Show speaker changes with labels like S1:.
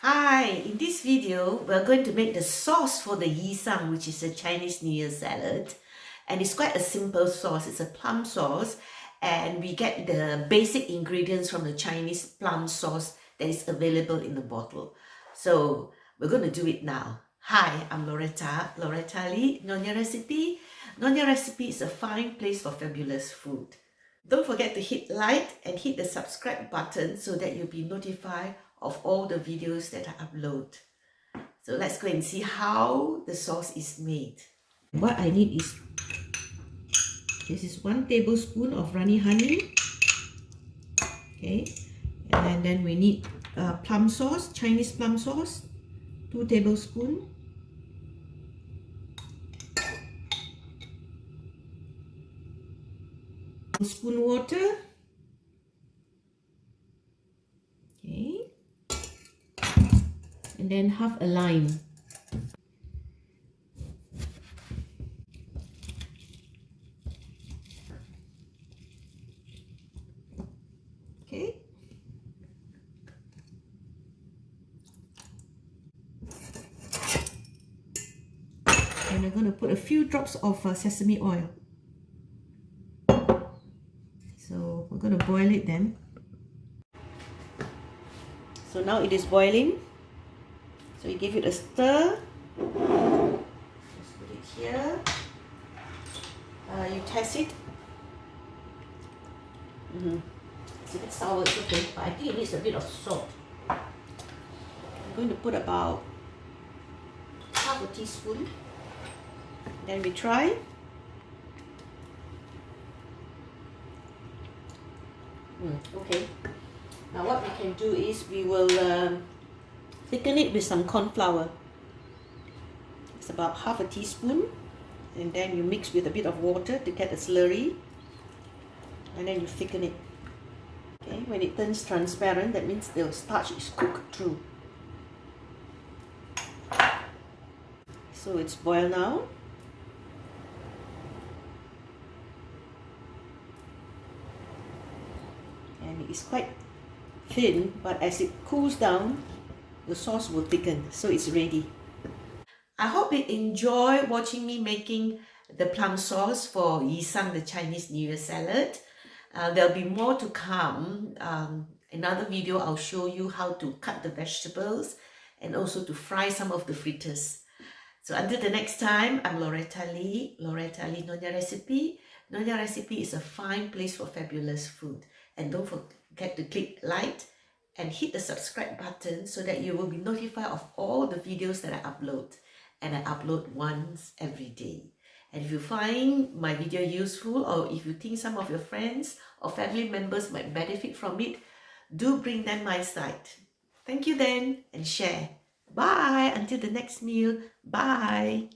S1: Hi, in this video, we're going to make the sauce for the Yee Sang, which is a Chinese New Year salad. And it's quite a simple sauce. It's a plum sauce. And we get the basic ingredients from the Chinese plum sauce that is available in the bottle. So we're going to do it now. Hi, I'm Loretta Lee, Nyonya Recipe. Nyonya Recipe is a fine place for fabulous food. Don't forget to hit like and hit the subscribe button so that you'll be notified of all the videos that I upload. So let's go and see how the sauce is made. What I need is, this is 1 tablespoon of runny honey. Okay, and then we need plum sauce, Chinese plum sauce, 2 tablespoons. Spoon water. Okay, and then half a lime. Okay, and I'm going to put a few drops of sesame oil. So we're going to boil it then. So now it is boiling. So you give it a stir. Just put it here. You test it. It's a bit sour, it's okay, but I think it needs a bit of salt. I'm going to put about half a teaspoon. Then we try. Okay. Now what we can do is we will thicken it with some corn flour. It's about half a teaspoon, and then you mix with a bit of water to get a slurry, and then you thicken it. Okay, when it turns transparent, that means the starch is cooked through. So it's boiled now. And it's quite thin, but as it cools down, the sauce will thicken, so it's ready. I hope you enjoy watching me making the plum sauce for Yee Sang, the Chinese New Year salad. There'll be more to come. Another video, I'll show you how to cut the vegetables and also to fry some of the fritters. So until the next time, I'm Loretta Lee, Nyonya Recipe. Nyonya Recipe is a fine place for fabulous food. And don't forget to click like and hit the subscribe button so that you will be notified of all the videos that I upload. And I upload once every day. And if you find my video useful, or if you think some of your friends or family members might benefit from it, do bring them my side. Thank you then, and share. Bye. Until the next meal. Bye.